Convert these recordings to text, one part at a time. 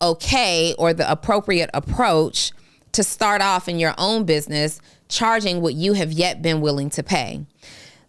okay or the appropriate approach to start off in your own business charging what you have yet been willing to pay.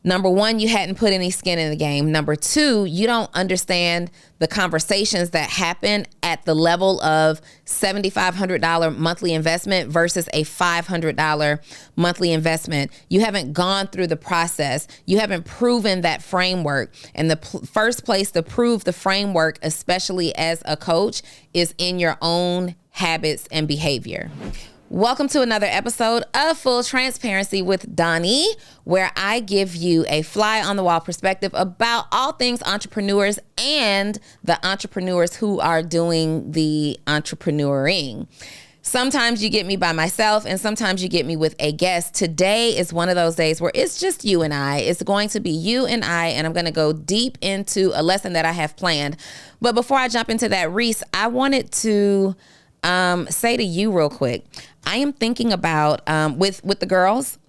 Number one, you hadn't put any skin in the game. Number two, you don't understand the conversations that happen at the level of $7,500 monthly investment versus a $500 monthly investment. You haven't gone through the process. You haven't proven that framework. And the first place to prove the framework, especially as a coach, is in your own habits and behavior. Welcome to another episode of Full Transparency with Donni, where I give you a fly on the wall perspective about all things entrepreneurs and the entrepreneurs who are doing the entrepreneuring. Sometimes you get me by myself and sometimes you get me with a guest. Today is one of those days where it's just you and I. It's going to be you and I, and I'm going to go deep into a lesson that I have planned. But before I jump into that, Reese, I wanted to say to you real quick. I am thinking about, with the girls,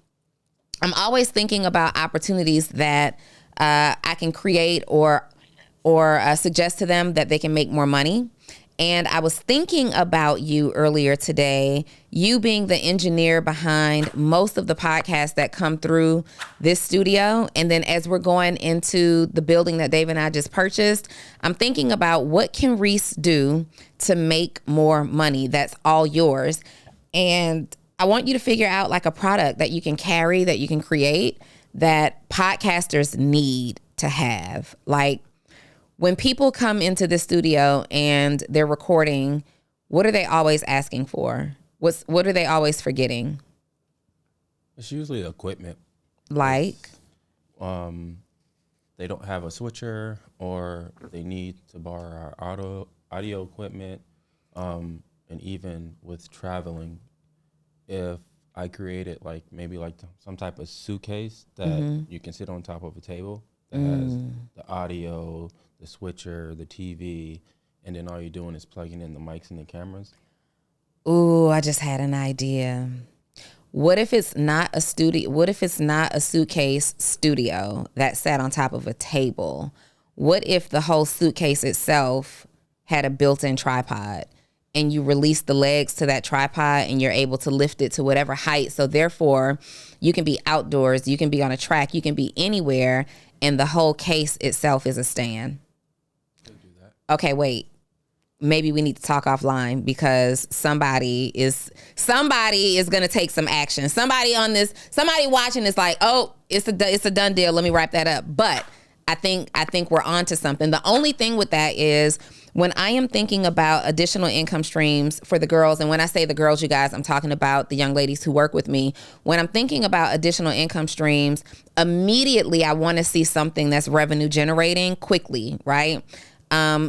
I'm always thinking about opportunities that I can create or suggest to them that they can make more money. And I was thinking about you earlier today, you being the engineer behind most of the podcasts that come through this studio. And then as we're going into the building that Dave and I just purchased, I'm thinking about what can Reese do to make more money that's all yours. And I want you to figure out like a product that you can carry, that you can create, that podcasters need to have. Like when people come into the studio and they're recording, what are they always asking for? What are they always forgetting? It's usually equipment. Like? They don't have a switcher, or they need to borrow our audio equipment. And even with traveling, if I created maybe some type of suitcase that you can sit on top of a table that has the audio, the switcher, the TV, and then all you're doing is plugging in the mics and the cameras. Ooh, I just had an idea. What if it's not a studio? What if it's not a suitcase studio that sat on top of a table? What if the whole suitcase itself had a built-in tripod and you release the legs to that tripod and you're able to lift it to whatever height? So therefore, you can be outdoors, you can be on a track, you can be anywhere, and the whole case itself is a stand. Okay, wait. Maybe we need to talk offline because somebody is going to take some action. Somebody watching is like, oh, it's a done deal. Let me wrap that up. But I think we're on to something. The only thing with that is when I am thinking about additional income streams for the girls, and when I say the girls, you guys, I'm talking about the young ladies who work with me. When I'm thinking about additional income streams, immediately I want to see something that's revenue generating quickly, right?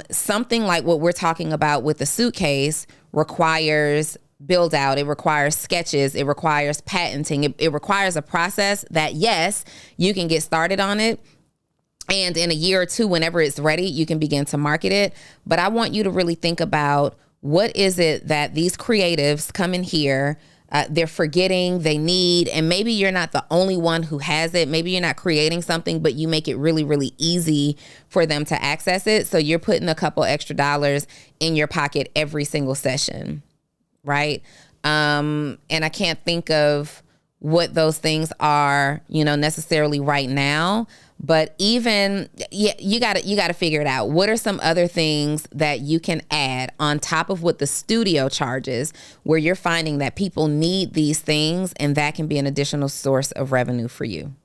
Something like what we're talking about with the suitcase requires build out. It requires sketches. It requires patenting. It requires a process that, yes, you can get started on it. And in a year or two, whenever it's ready, you can begin to market it. But I want you to really think about what is it that these creatives come in here, they're forgetting, they need, and maybe you're not the only one who has it. Maybe you're not creating something, but you make it really, really easy for them to access it. So you're putting a couple extra dollars in your pocket every single session, right? And I can't think of what those things are, necessarily right now. But even, you gotta figure it out. What are some other things that you can add on top of what the studio charges, where you're finding that people need these things, and that can be an additional source of revenue for you?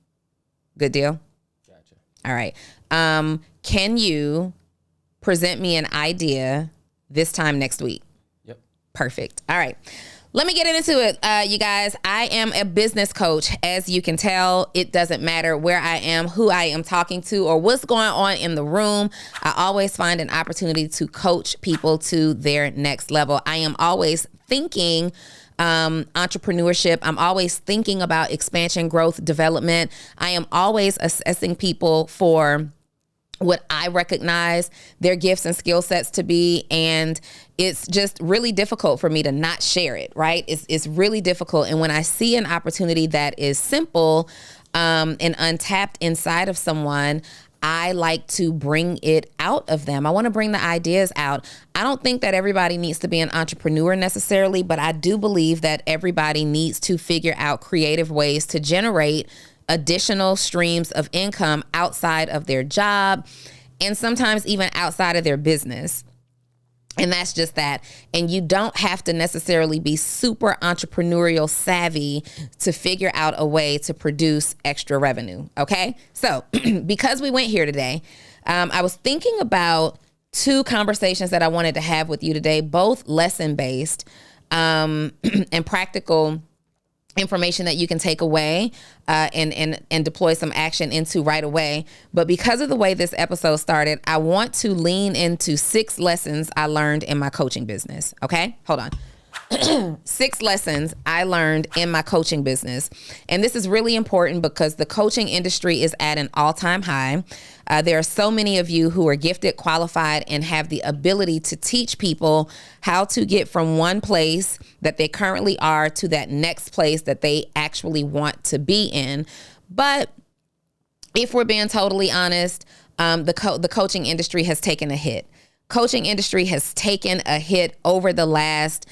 Good deal? Gotcha. All right. Can you present me an idea this time next week? Yep. Perfect. All right. Let me get into it, you guys. I am a business coach. As you can tell, it doesn't matter where I am, who I am talking to, or what's going on in the room. I always find an opportunity to coach people to their next level. I am always thinking entrepreneurship. I'm always thinking about expansion, growth, development. I am always assessing people for what I recognize their gifts and skill sets to be. And it's just really difficult for me to not share it, right? It's really difficult. And when I see an opportunity that is simple and untapped inside of someone, I like to bring it out of them. I want to bring the ideas out. I don't think that everybody needs to be an entrepreneur necessarily, but I do believe that everybody needs to figure out creative ways to generate additional streams of income outside of their job and sometimes even outside of their business. And that's just that. And you don't have to necessarily be super entrepreneurial savvy to figure out a way to produce extra revenue. Okay. So because we went here today, I was thinking about two conversations that I wanted to have with you today, both lesson based and practical information that you can take away and deploy some action into right away. But because of the way this episode started, I want to lean into 6 lessons I learned in my coaching business. Okay, hold on. 6 lessons I learned in my coaching business. And this is really important because the coaching industry is at an all-time high. There are so many of you who are gifted, qualified, and have the ability to teach people how to get from one place that they currently are to that next place that they actually want to be in. But if we're being totally honest, the coaching industry has taken a hit. Coaching industry has taken a hit over the last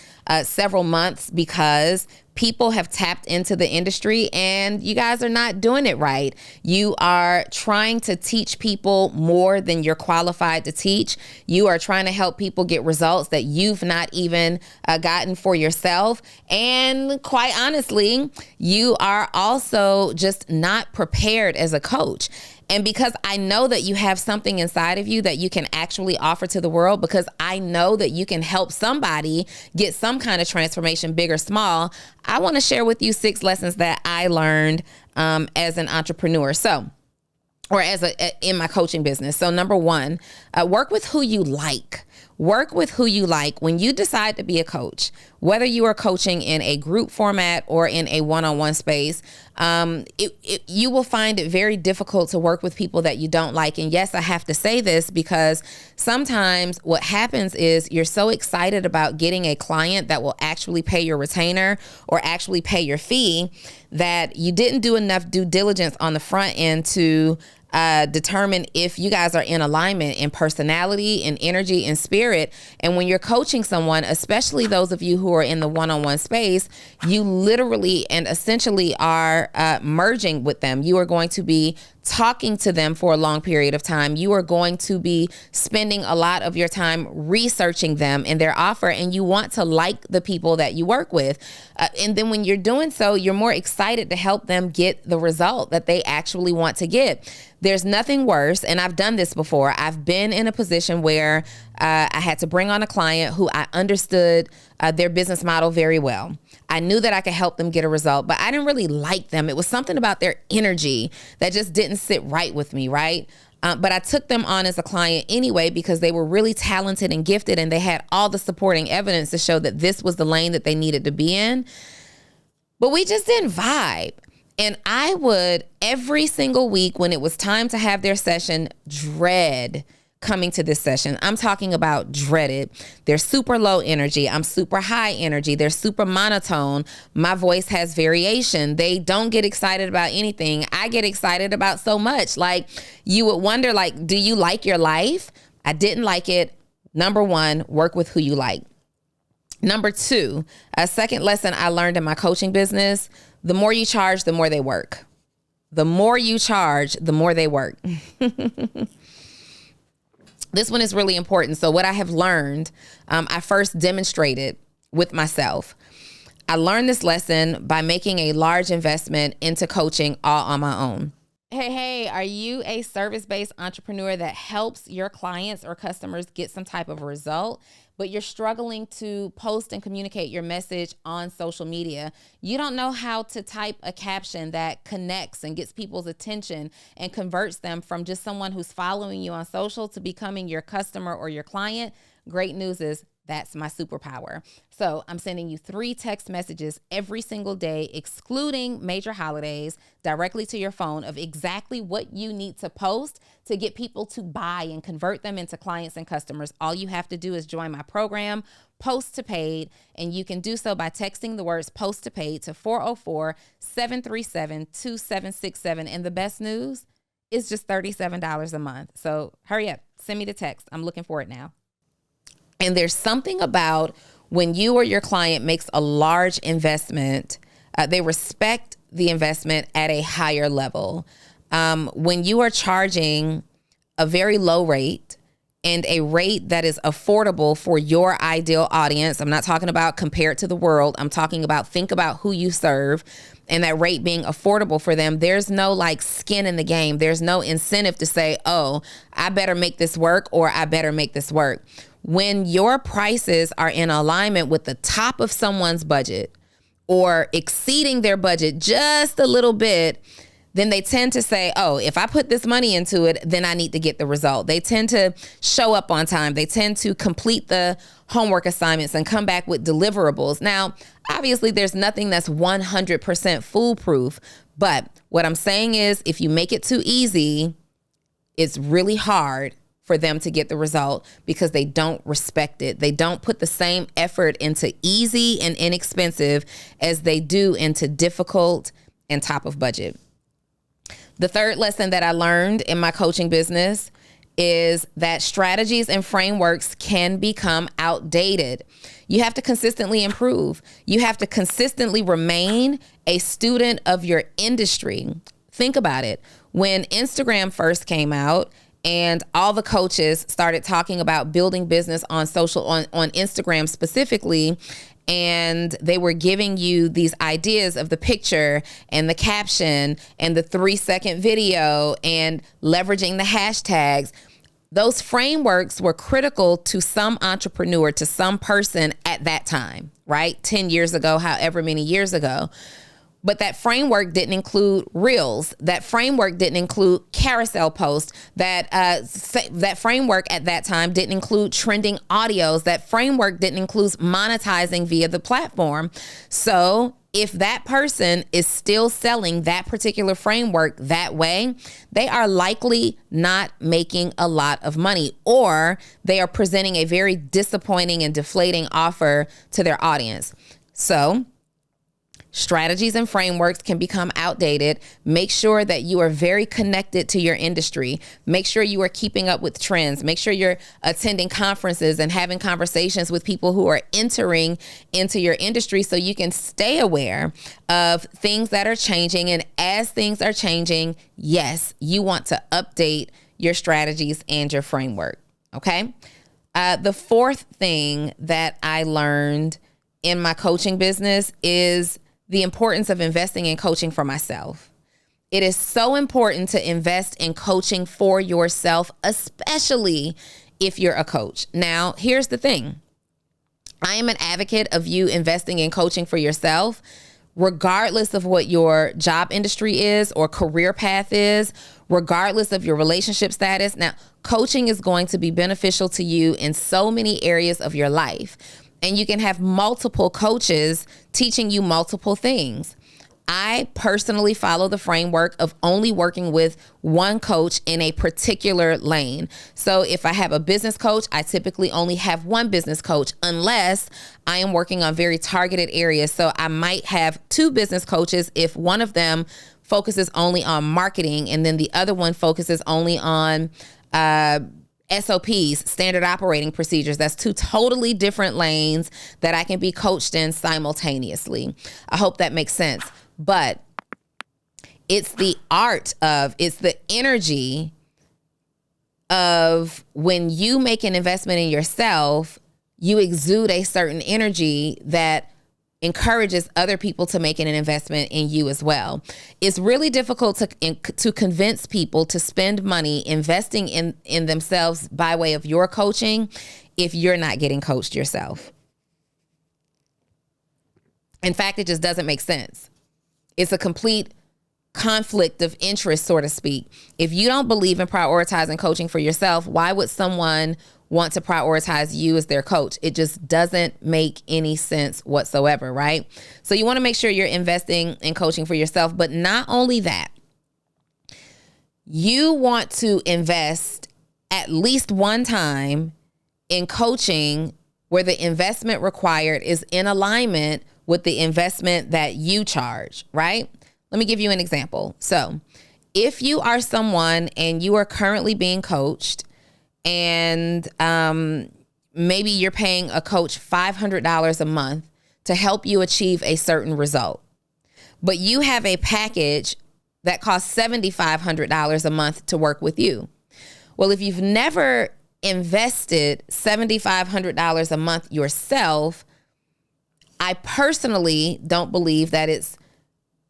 several months because people have tapped into the industry and you guys are not doing it right. You are trying to teach people more than you're qualified to teach. You are trying to help people get results that you've not even gotten for yourself. And quite honestly, you are also just not prepared as a coach. And because I know that you have something inside of you that you can actually offer to the world, because I know that you can help somebody get some kind of transformation, big or small, I want to share with you 6 lessons that I learned as an entrepreneur. Or in my coaching business. So number 1, work with who you like. Work with who you like. When you decide to be a coach, whether you are coaching in a group format or in a one-on-one space, you will find it very difficult to work with people that you don't like. And yes, I have to say this because sometimes what happens is you're so excited about getting a client that will actually pay your retainer or actually pay your fee that you didn't do enough due diligence on the front end to determine if you guys are in alignment in personality and energy and spirit. And when you're coaching someone, especially those of you who are in the one-on-one space, you literally and essentially are merging with them. You are going to be talking to them for a long period of time. You are going to be spending a lot of your time researching them and their offer, and you want to like the people that you work with. And then when you're doing so, you're more excited to help them get the result that they actually want to get. There's nothing worse, and I've done this before. I've been in a position where I had to bring on a client who I understood their business model very well. I knew that I could help them get a result, but I didn't really like them. It was something about their energy that just didn't sit right with me, right? But I took them on as a client anyway because they were really talented and gifted and they had all the supporting evidence to show that this was the lane that they needed to be in. But we just didn't vibe. And I would, every single week when it was time to have their session, dread coming to this session. I'm talking about dreaded. They're super low energy. I'm super high energy. They're super monotone. My voice has variation. They don't get excited about anything. I get excited about so much. Like, you would wonder, like, do you like your life? I didn't like it. Number 1, work with who you like. Number 2, a second lesson I learned in my coaching business: the more you charge, the more they work. The more you charge, the more they work. This one is really important. So what I have learned, I first demonstrated with myself. I learned this lesson by making a large investment into coaching all on my own. Hey, are you a service-based entrepreneur that helps your clients or customers get some type of result, but you're struggling to post and communicate your message on social media? You don't know how to type a caption that connects and gets people's attention and converts them from just someone who's following you on social to becoming your customer or your client. Great news is that's my superpower. So I'm sending you 3 text messages every single day, excluding major holidays, directly to your phone of exactly what you need to post to get people to buy and convert them into clients and customers. All you have to do is join my program, Post to Paid, and you can do so by texting the words Post to Paid to 404-737-2767. And the best news, It's just $37 a month. So hurry up, send me the text. I'm looking for it now. And there's something about when you or your client makes a large investment, they respect the investment at a higher level. When you are charging a very low rate and a rate that is affordable for your ideal audience, I'm not talking about compared to the world. I'm talking about think about who you serve and that rate being affordable for them. There's no like skin in the game. There's no incentive to say, oh, I better make this work or I better make this work. When your prices are in alignment with the top of someone's budget or exceeding their budget just a little bit, then they tend to say, oh, if I put this money into it, then I need to get the result. They tend to show up on time. They tend to complete the homework assignments and come back with deliverables. Now, obviously, there's nothing that's 100% foolproof. But what I'm saying is if you make it too easy, it's really hard for them to get the result because they don't respect it. They don't put the same effort into easy and inexpensive as they do into difficult and top of budget. The third lesson that I learned in my coaching business is that strategies and frameworks can become outdated. You have to consistently improve. You have to consistently remain a student of your industry. Think about it. When Instagram first came out and all the coaches started talking about building business on Instagram specifically, and they were giving you these ideas of the picture and the caption and the 3-second video and leveraging the hashtags. Those frameworks were critical to some entrepreneur, to some person at that time, right? 10 years ago, however many years ago. But that framework didn't include reels. That framework didn't include carousel posts. That framework at that time didn't include trending audios. That framework didn't include monetizing via the platform. So if that person is still selling that particular framework that way, they are likely not making a lot of money, or they are presenting a very disappointing and deflating offer to their audience. So strategies and frameworks can become outdated. Make sure that you are very connected to your industry. Make sure you are keeping up with trends. Make sure you're attending conferences and having conversations with people who are entering into your industry so you can stay aware of things that are changing. And as things are changing, yes, you want to update your strategies and your framework. Okay. The fourth thing that I learned in my coaching business is the importance of investing in coaching for myself. It is so important to invest in coaching for yourself, especially if you're a coach. Now, here's the thing. I am an advocate of you investing in coaching for yourself, regardless of what your job industry is or career path is, regardless of your relationship status. Now, coaching is going to be beneficial to you in so many areas of your life. And you can have multiple coaches teaching you multiple things. I personally follow the framework of only working with one coach in a particular lane. So if I have a business coach, I typically only have one business coach unless I am working on very targeted areas. So I might have two business coaches if one of them focuses only on marketing and then the other one focuses only on SOPs, standard operating procedures. That's two totally different lanes that I can be coached in simultaneously. I hope that makes sense. But it's the energy of when you make an investment in yourself, you exude a certain energy that encourages other people to make an investment in you as well. It's really difficult to convince people to spend money investing in themselves by way of your coaching if you're not getting coached yourself. In fact, it just doesn't make sense. It's a complete conflict of interest, so to speak. If you don't believe in prioritizing coaching for yourself, why would someone want to prioritize you as their coach? It just doesn't make any sense whatsoever, right? So you want to make sure you're investing in coaching for yourself, but not only that, you want to invest at least one time in coaching where the investment required is in alignment with the investment that you charge, right? Let me give you an example. So If you are someone and you are currently being coached, and maybe you're paying a coach $500 a month to help you achieve a certain result, but you have a package that costs $7,500 a month to work with you. Well, if you've never invested $7,500 a month yourself, I personally don't believe that it's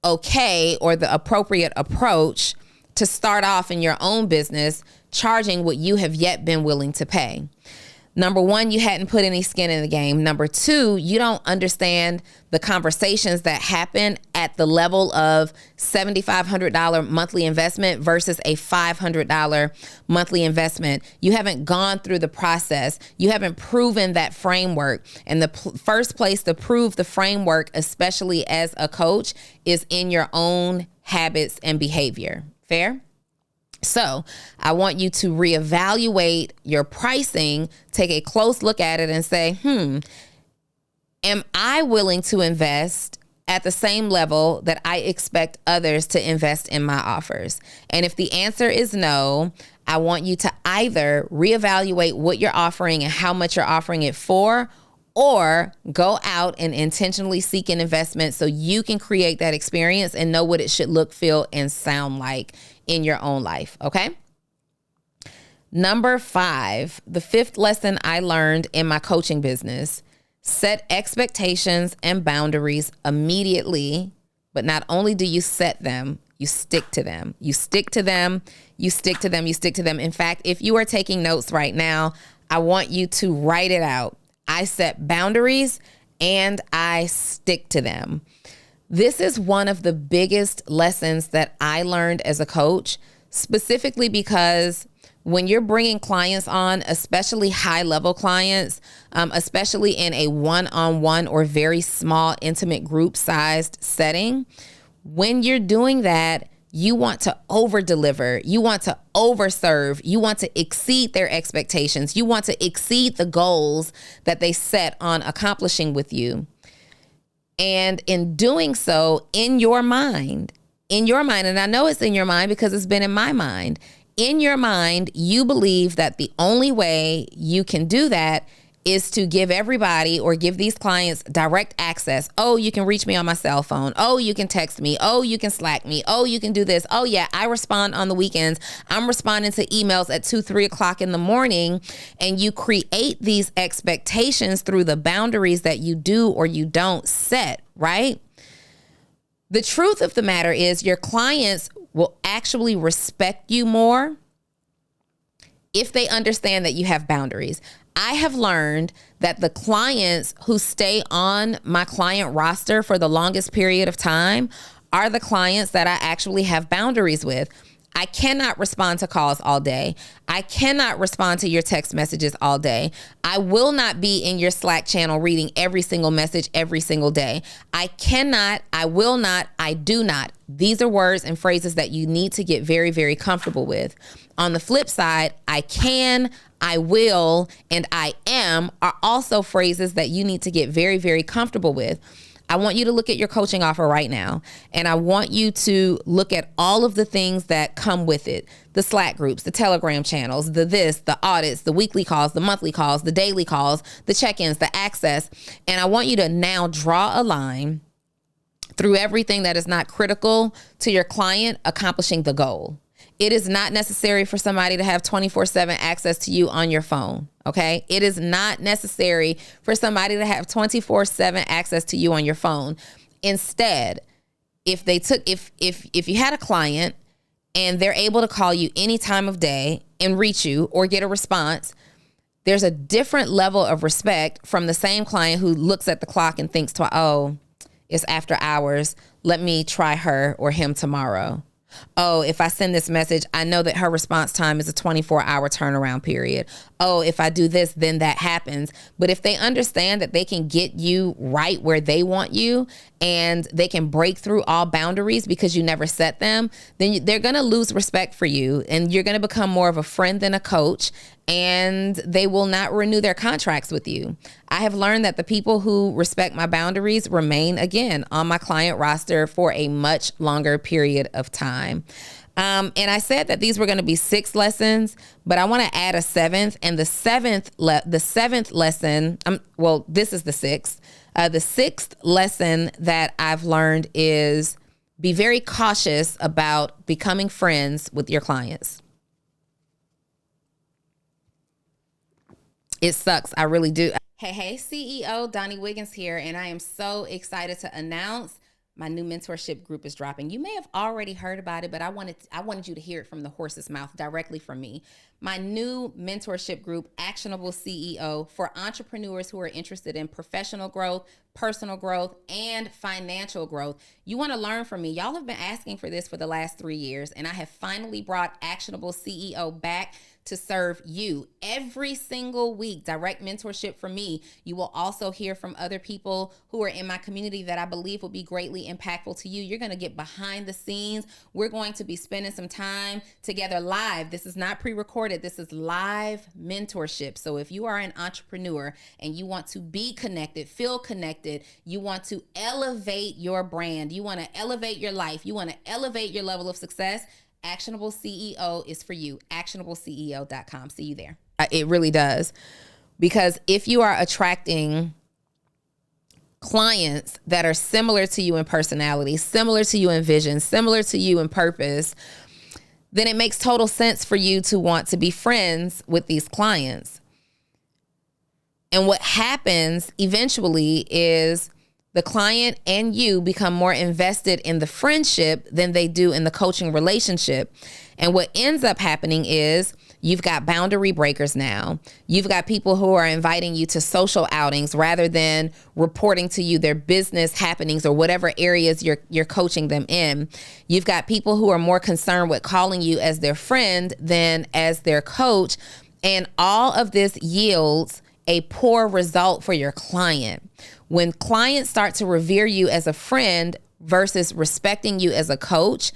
okay or the appropriate approach to start off in your own business charging what you have yet been willing to pay. Number one, you hadn't put any skin in the game. Number two, you don't understand the conversations that happen at the level of $7,500 monthly investment versus a $500 monthly investment. You haven't gone through the process. You haven't proven that framework. And the first place to prove the framework, especially as a coach, is in your own habits and behavior. Fair? So I want you to reevaluate your pricing, take a close look at it and say, am I willing to invest at the same level that I expect others to invest in my offers? And if the answer is no, I want you to either reevaluate what you're offering and how much you're offering it for, or go out and intentionally seek an investment so you can create that experience and know what it should look, feel, and sound like in your own life. Okay. Number 5, the 5th lesson I learned in my coaching business: set expectations and boundaries immediately. But not only do you set them, you stick to them. You stick to them. You stick to them. You stick to them. In fact, if you are taking notes right now, I want you to write it out. I set boundaries and I stick to them. This is one of the biggest lessons that I learned as a coach, specifically because when you're bringing clients on, especially high-level clients, especially in a one-on-one or very small, intimate group-sized setting, when you're doing that, you want to over-deliver. You want to over-serve. You want to exceed their expectations. You want to exceed the goals that they set on accomplishing with you. And in doing so, in your mind, and I know it's in your mind because it's been in my mind, in your mind, you believe that the only way you can do that is to give everybody or give these clients direct access. Oh, you can reach me on my cell phone. Oh, you can text me. Oh, you can Slack me. Oh, you can do this. Oh yeah, I respond on the weekends. I'm responding to emails at 2-3 o'clock in the morning. And you create these expectations through the boundaries that you do or you don't set, right? The truth of the matter is your clients will actually respect you more if they understand that you have boundaries. I have learned that the clients who stay on my client roster for the longest period of time are the clients that I actually have boundaries with. I cannot respond to calls all day. I cannot respond to your text messages all day. I will not be in your Slack channel reading every single message every single day. I cannot, I will not, I do not. These are words and phrases that you need to get very, very comfortable with. On the flip side, I can, I will, and I am are also phrases that you need to get very, very comfortable with. I want you to look at your coaching offer right now, and I want you to look at all of the things that come with it. The Slack groups, the Telegram channels, the audits, the weekly calls, the monthly calls, the daily calls, the check-ins, the access. And I want you to now draw a line through everything that is not critical to your client accomplishing the goal. It is not necessary for somebody to have 24/7 access to you on your phone. Okay. It is not necessary for somebody to have 24/7 access to you on your phone. Instead, if you had a client and they're able to call you any time of day and reach you or get a response, there's a different level of respect from the same client who looks at the clock and thinks, oh, it's after hours. Let me try her or him tomorrow. Oh, if I send this message, I know that her response time is a 24-hour turnaround period. Oh, if I do this, then that happens. But if they understand that they can get you right where they want you and they can break through all boundaries because you never set them, then they're going to lose respect for you and you're going to become more of a friend than a coach, and they will not renew their contracts with you. I have learned that the people who respect my boundaries remain, again, on my client roster for a much longer period of time. And I said that these were going to be 6 lessons, but I want to add a 7th. And the seventh lesson, well, this is the 6th. The 6th lesson that I've learned is be very cautious about becoming friends with your clients. It sucks. I really do. Hey, CEO, Donni Wiggins here, and I am so excited to announce my new mentorship group is dropping. You may have already heard about it, but I wanted you to hear it from the horse's mouth directly from me. My new mentorship group, Actionable CEO, for entrepreneurs who are interested in professional growth, personal growth, and financial growth. You want to learn from me. Y'all have been asking for this for the last 3 years, and I have finally brought Actionable CEO back to serve you every single week. Direct mentorship from me. You will also hear from other people who are in my community that I believe will be greatly impactful to you. You're going to get behind the scenes. We're going to be spending some time together live. This is not pre-recorded. This is live mentorship. So if you are an entrepreneur and you want to be connected, feel connected, you want to elevate your brand, you want to elevate your life, you want to elevate your level of success, Actionable CEO is for you. ActionableCEO.com. See you there. It really does. Because if you are attracting clients that are similar to you in personality, similar to you in vision, similar to you in purpose, then it makes total sense for you to want to be friends with these clients. And what happens eventually is the client and you become more invested in the friendship than they do in the coaching relationship. And what ends up happening is you've got boundary breakers now. You've got people who are inviting you to social outings rather than reporting to you their business happenings or whatever areas you're coaching them in. You've got people who are more concerned with calling you as their friend than as their coach. And all of this yields a poor result for your client. When clients start to revere you as a friend versus respecting you as a coach,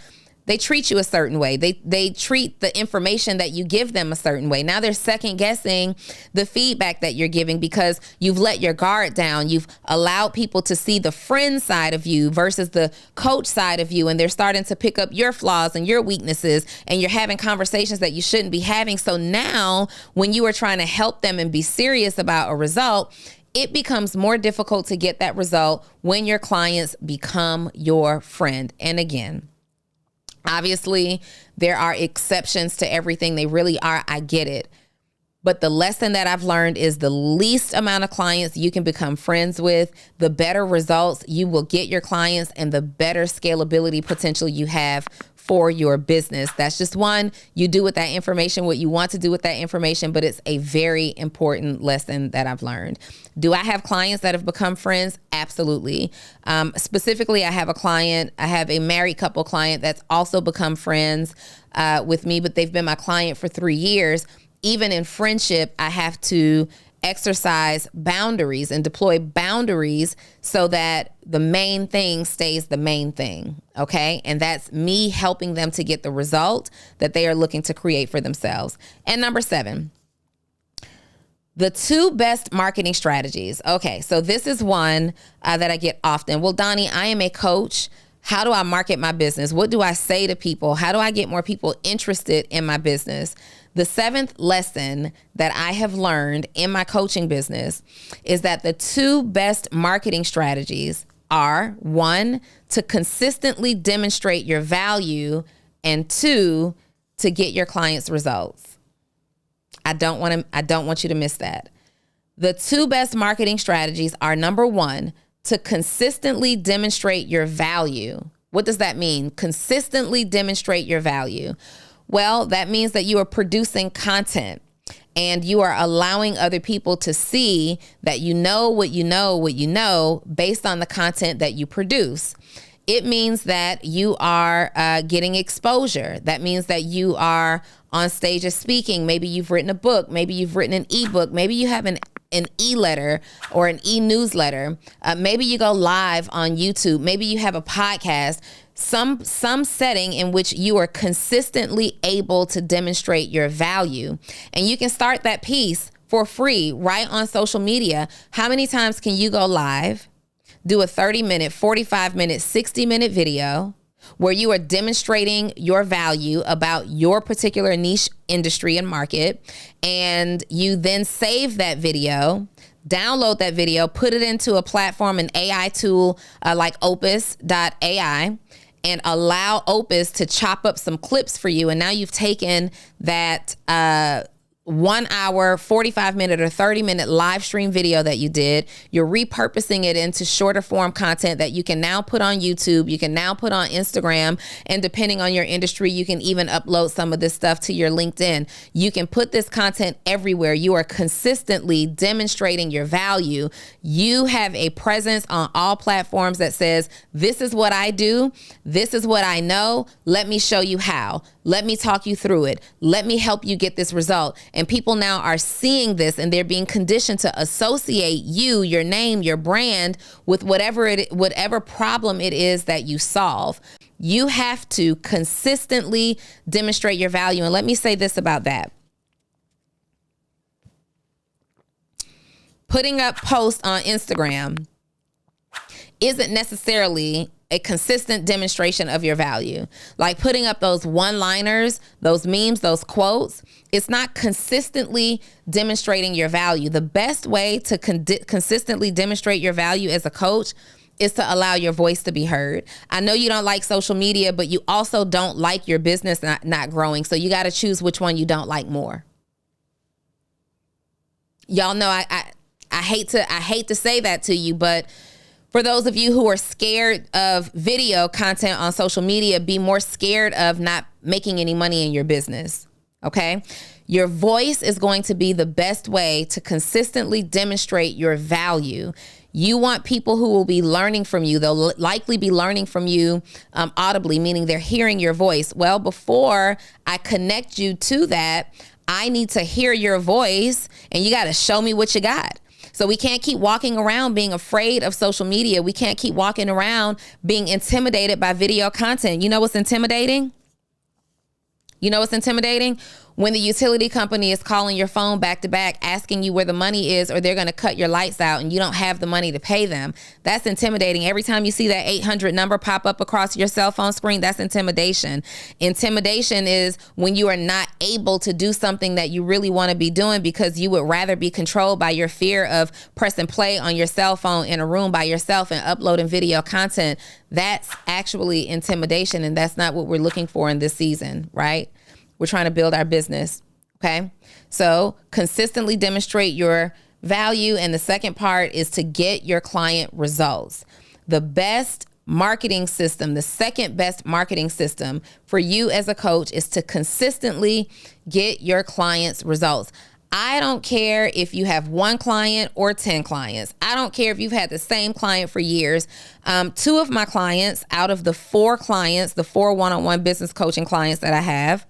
they treat you a certain way. They treat the information that you give them a certain way. Now they're second guessing the feedback that you're giving because you've let your guard down. You've allowed people to see the friend side of you versus the coach side of you. And they're starting to pick up your flaws and your weaknesses, and you're having conversations that you shouldn't be having. So now when you are trying to help them and be serious about a result, it becomes more difficult to get that result when your clients become your friend. And again, obviously, there are exceptions to everything. They really are. I get it. But the lesson that I've learned is the least amount of clients you can become friends with, the better results you will get your clients and the better scalability potential you have for your business. That's just one. You do with that information what you want to do with that information, but it's a very important lesson that I've learned. Do I have clients that have become friends? Absolutely. Specifically, I have a married couple client that's also become friends with me, but they've been my client for 3 years. Even in friendship, I have to exercise boundaries and deploy boundaries so that the main thing stays the main thing, okay? And that's me helping them to get the result that they are looking to create for themselves. And number 7, the 2 best marketing strategies. Okay, so this is one that I get often. Well, Donni, I am a coach. How do I market my business? What do I say to people? How do I get more people interested in my business? The 7th lesson that I have learned in my coaching business is that the 2 best marketing strategies are 1, to consistently demonstrate your value, and 2, to get your clients results. I don't want you to miss that. The 2 best marketing strategies are number 1, to consistently demonstrate your value. What does that mean? Consistently demonstrate your value. Well, that means that you are producing content and you are allowing other people to see that you know what you know based on the content that you produce. It means that you are getting exposure. That means that you are on stages speaking. Maybe you've written a book. Maybe you've written an ebook. Maybe you have an e-letter or an e-newsletter. Maybe you go live on YouTube. Maybe you have a podcast. Some setting in which you are consistently able to demonstrate your value. And you can start that piece for free right on social media. How many times can you go live, do a 30-minute, 45-minute, 60-minute video, where you are demonstrating your value about your particular niche industry and market. And you then save that video, download that video, put it into a platform, an AI tool like opus.ai, and allow Opus to chop up some clips for you. And now you've taken that 1 hour, 45 minute or 30 minute live stream video that you did. You're repurposing it into shorter form content that you can now put on YouTube. You can now put on Instagram. And depending on your industry, you can even upload some of this stuff to your LinkedIn. You can put this content everywhere. You are consistently demonstrating your value. You have a presence on all platforms that says, this is what I do. This is what I know. Let me show you how. Let me talk you through it. Let me help you get this result. And people now are seeing this and they're being conditioned to associate you, your name, your brand with whatever problem it is that you solve. You have to consistently demonstrate your value. And let me say this about that. Putting up posts on Instagram isn't necessarily a consistent demonstration of your value. Like putting up those one-liners, those memes, those quotes, it's not consistently demonstrating your value. The best way to consistently demonstrate your value as a coach is to allow your voice to be heard. I know you don't like social media, but you also don't like your business not growing. So you got to choose which one you don't like more. Y'all know I hate to say that to you, but for those of you who are scared of video content on social media, be more scared of not making any money in your business, okay? Your voice is going to be the best way to consistently demonstrate your value. You want people who will be learning from you. They'll likely be learning from you audibly, meaning they're hearing your voice. Well, before I connect you to that, I need to hear your voice, and you got to show me what you got. So we can't keep walking around being afraid of social media. We can't keep walking around being intimidated by video content. You know what's intimidating? You know what's intimidating? When the utility company is calling your phone back to back, asking you where the money is, or they're going to cut your lights out and you don't have the money to pay them. That's intimidating. Every time you see that 800 number pop up across your cell phone screen, that's intimidation. Intimidation is when you are not able to do something that you really want to be doing because you would rather be controlled by your fear of pressing play on your cell phone in a room by yourself and uploading video content. That's actually intimidation, and that's not what we're looking for in this season, right? We're trying to build our business, okay? So consistently demonstrate your value. And the second part is to get your client results. The best marketing system, the second best marketing system for you as a coach is to consistently get your clients results. I don't care if you have 1 client or 10 clients. I don't care if you've had the same client for years. 2 of my clients out of the 4 clients, the 4 one-on-one business coaching clients that I have,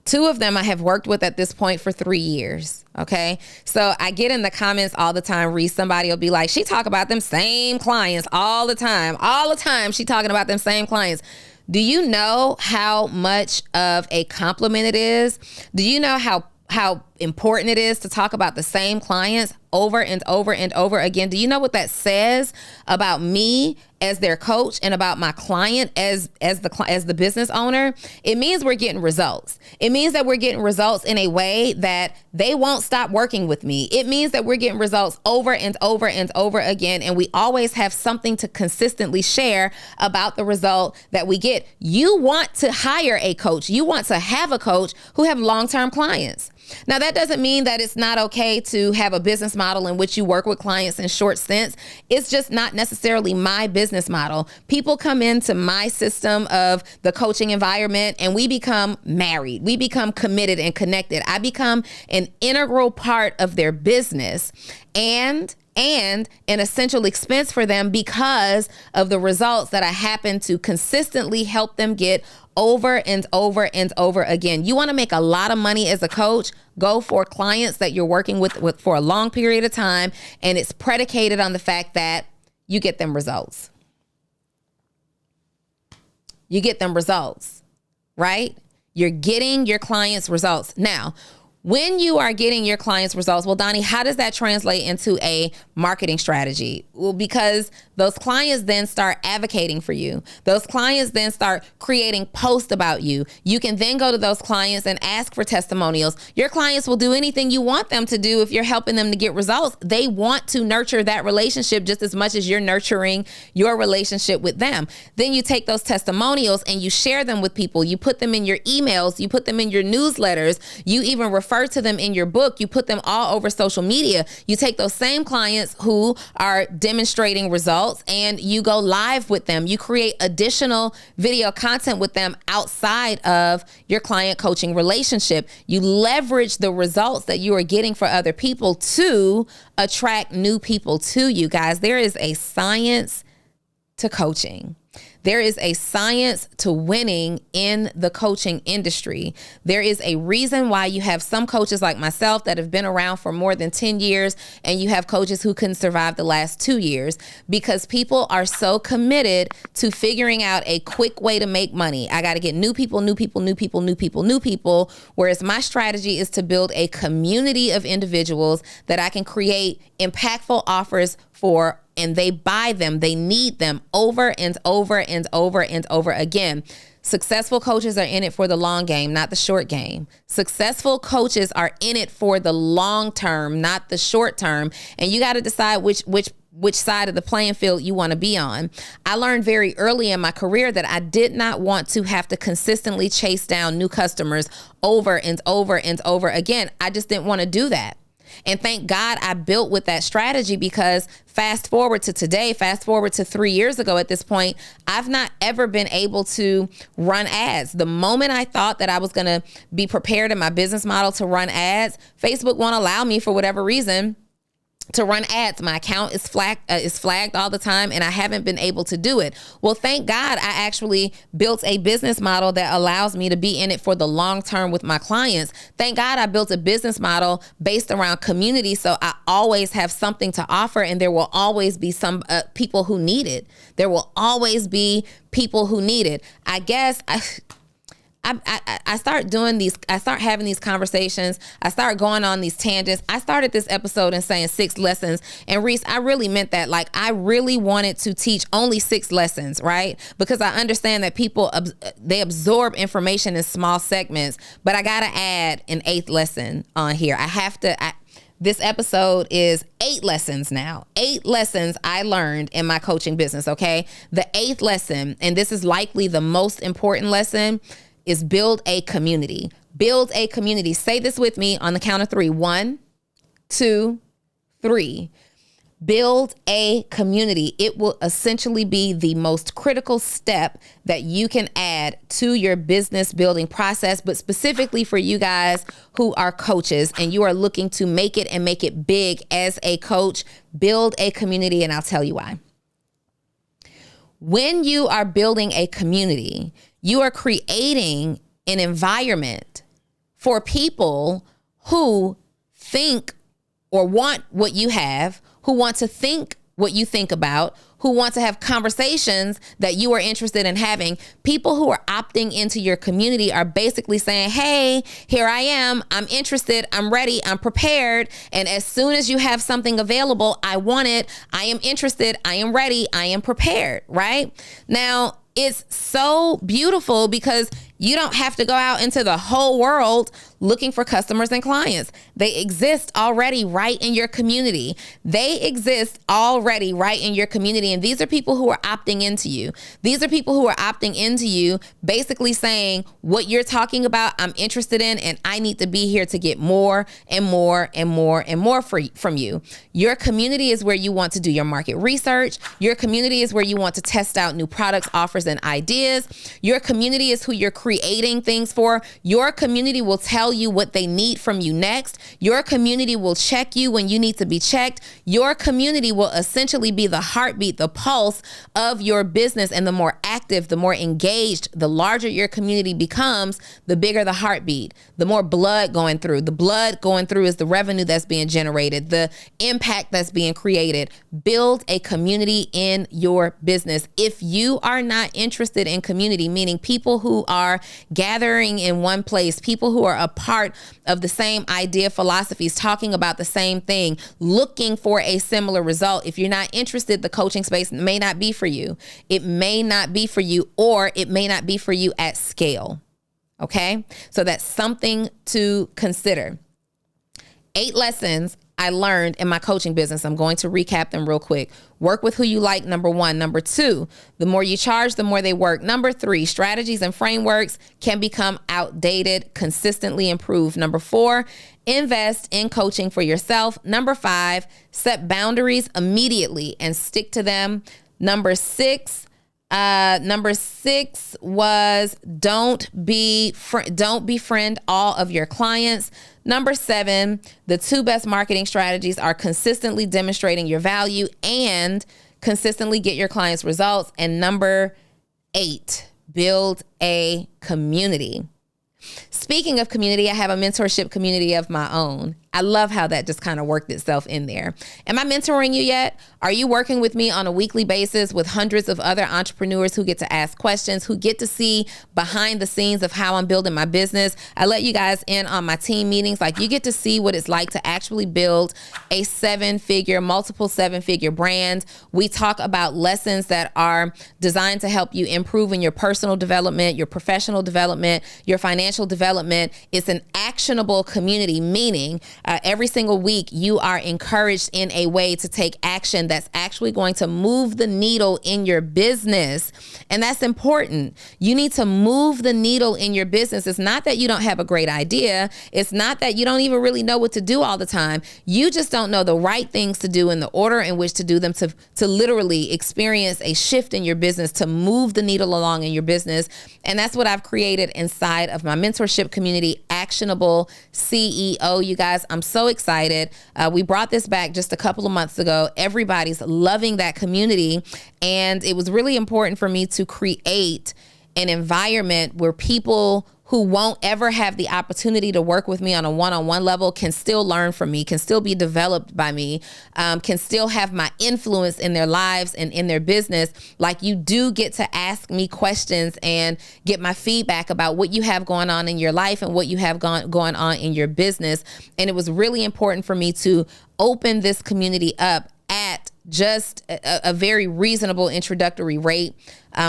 2 of them I have worked with at this point for 3 years. Okay. So I get in the comments all the time, Reese, somebody will be like, she talk about them same clients all the time. All the time she talking about them same clients. Do you know how much of a compliment it is? Do you know how important it is to talk about the same clients over and over and over again? Do you know what that says about me as their coach and about my client as the business owner? It means we're getting results. It means that we're getting results in a way that they won't stop working with me. It means that we're getting results over and over and over again, and we always have something to consistently share about the result that we get. You want to hire a coach. You want to have a coach who have long-term clients. Now, that doesn't mean that it's not okay to have a business model in which you work with clients in short stints. It's just not necessarily my business model. People come into my system of the coaching environment and we become married. We become committed and connected. I become an integral part of their business and an essential expense for them because of the results that I happen to consistently help them get over and over and over again. You want to make a lot of money as a coach? Go for clients that you're working with for a long period of time, and it's predicated on the fact that you get them results. You get them results, right? You're getting your clients results. Now, When you are getting your clients results, well, Donni, how does that translate into a marketing strategy? Well, because those clients then start advocating for you. Those clients then start creating posts about you. You can then go to those clients and ask for testimonials. Your clients will do anything you want them to do if you're helping them to get results. They want to nurture that relationship just as much as you're nurturing your relationship with them. Then you take those testimonials and you share them with people. You put them in your emails. You put them in your newsletters. You even refer to them in your book. You put them all over social media. You take those same clients who are demonstrating results and you go live with them. You create additional video content with them outside of your client coaching relationship. You leverage the results that you are getting for other people to attract new people to you. Guys, there is a science to coaching. There is a science to winning in the coaching industry. There is a reason why you have some coaches like myself that have been around for more than 10 years, and you have coaches who couldn't survive the last 2 years, because people are so committed to figuring out a quick way to make money. I got to get new people, whereas my strategy is to build a community of individuals that I can create impactful offers for, and they buy them, they need them over and over and over and over again. Successful coaches are in it for the long game, not the short game. Successful coaches are in it for the long term, not the short term. And you got to decide which side of the playing field you want to be on. I learned very early in my career that I did not want to have to consistently chase down new customers over and over and over again. I just didn't want to do that. And thank God I built with that strategy, because fast forward to today, fast forward to 3 years ago at this point, I've not ever been able to run ads. The moment I thought that I was going to be prepared in my business model to run ads, Facebook won't allow me for whatever reason to run ads. My account is flagged all the time, and I haven't been able to do it. Well, thank God I actually built a business model that allows me to be in it for the long term with my clients. Thank God I built a business model based around community, so I always have something to offer, and there will always be some people who need it. There will always be people who need it. I guess I start doing these, I start having these conversations. I start going on these tangents. I started this episode and saying 6 lessons. And Reese, I really meant that. Like, I really wanted to teach only 6 lessons, right? Because I understand that people, they absorb information in small segments, but I got to add an 8th lesson on here. This episode is 8 lessons now. 8 lessons I learned in my coaching business, okay? The 8th lesson, and this is likely the most important lesson, is build a community. Build a community. Say this with me on the count of 3. 1, 2, 3. Build a community. It will essentially be the most critical step that you can add to your business building process, but specifically for you guys who are coaches and you are looking to make it and make it big as a coach. Build a community, and I'll tell you why. When you are building a community, you are creating an environment for people who think or want what you have, who want to think what you think about, who want to have conversations that you are interested in having. People who are opting into your community are basically saying, hey, here I am. I'm interested. I'm ready. I'm prepared. And as soon as you have something available, I want it. I am interested. I am ready. I am prepared, right? Now, it's so beautiful because you don't have to go out into the whole world looking for customers and clients. They exist already right in your community. They exist already right in your community. And these are people who are opting into you. These are people who are opting into you, basically saying what you're talking about, I'm interested in, and I need to be here to get more and more and more and more from you. Your community is where you want to do your market research. Your community is where you want to test out new products, offers, and ideas. Your community is who you're creating things for. Your community will tell you what they need from you next. Your community will check you when you need to be checked. Your community will essentially be the heartbeat, the pulse of your business. And the more active, the more engaged, the larger your community becomes, the bigger the heartbeat, the more blood going through. The blood going through is the revenue that's being generated, the impact that's being created. Build a community in your business. If you are not interested in community, meaning people who are are gathering in one place, people who are a part of the same idea, philosophies, talking about the same thing, looking for a similar result. If you're not interested, the coaching space may not be for you. It may not be for you, or it may not be for you at scale. Okay? So that's something to consider. 8 lessons I learned in my coaching business. I'm going to recap them real quick. Work with who you like, number 1. Number 2, the more you charge, the more they work. Number 3, strategies and frameworks can become outdated, consistently improve. Number 4, invest in coaching for yourself. Number 5, set boundaries immediately and stick to them. Number 6 was don't befriend all of your clients. Number 7, the 2 best marketing strategies are consistently demonstrating your value and consistently get your clients results. And number 8, build a community. Speaking of community, I have a mentorship community of my own. I love how that just kind of worked itself in there. Am I mentoring you yet? Are you working with me on a weekly basis with hundreds of other entrepreneurs who get to ask questions, who get to see behind the scenes of how I'm building my business? I let you guys in on my team meetings. Like, you get to see what it's like to actually build a multiple 7-figure brand. We talk about lessons that are designed to help you improve in your personal development, your professional development, your financial development. It's an actionable community, meaning every single week you are encouraged in a way to take action that's actually going to move the needle in your business. And that's important. You need to move the needle in your business. It's not that you don't have a great idea. It's not that you don't even really know what to do all the time. You just don't know the right things to do in the order in which to do them to literally experience a shift in your business, to move the needle along in your business. And that's what I've created inside of my mentorship community, Actionable CEO. You guys, I'm so excited. We brought this back just a couple of months ago. Everybody's loving that community. And it was really important for me to create an environment where people who won't ever have the opportunity to work with me on a one-on-one level can still learn from me, can still be developed by me, can still have my influence in their lives and in their business. Like, you do get to ask me questions and get my feedback about what you have going on in your life and what you have going on in your business. And it was really important for me to open this community up at just a very reasonable introductory rate,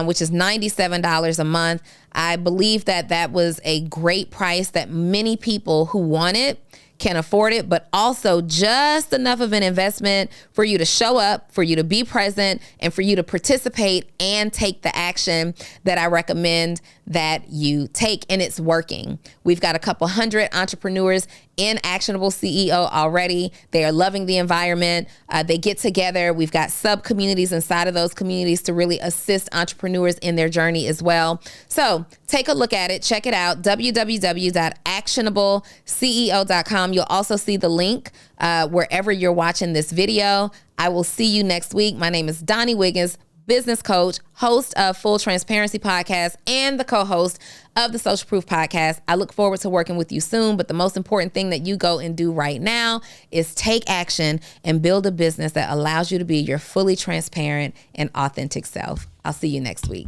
which is $97 a month. I believe that was a great price that many people who want it can afford it, but also just enough of an investment for you to show up, for you to be present, and for you to participate and take the action that I recommend that you take. And it's working. We've got a couple hundred entrepreneurs in Actionable CEO already. They are loving the environment. They get together. We've got sub communities inside of those communities to really assist entrepreneurs in their journey as well. So take a look at it. Check it out. www.actionableceo.com. You'll also see the link wherever you're watching this video. I will see you next week. My name is Donni Wiggins, business coach, host of Full Transparency Podcast, and the co-host of the Social Proof Podcast. I look forward to working with you soon, but the most important thing that you go and do right now is take action and build a business that allows you to be your fully transparent and authentic self. I'll see you next week.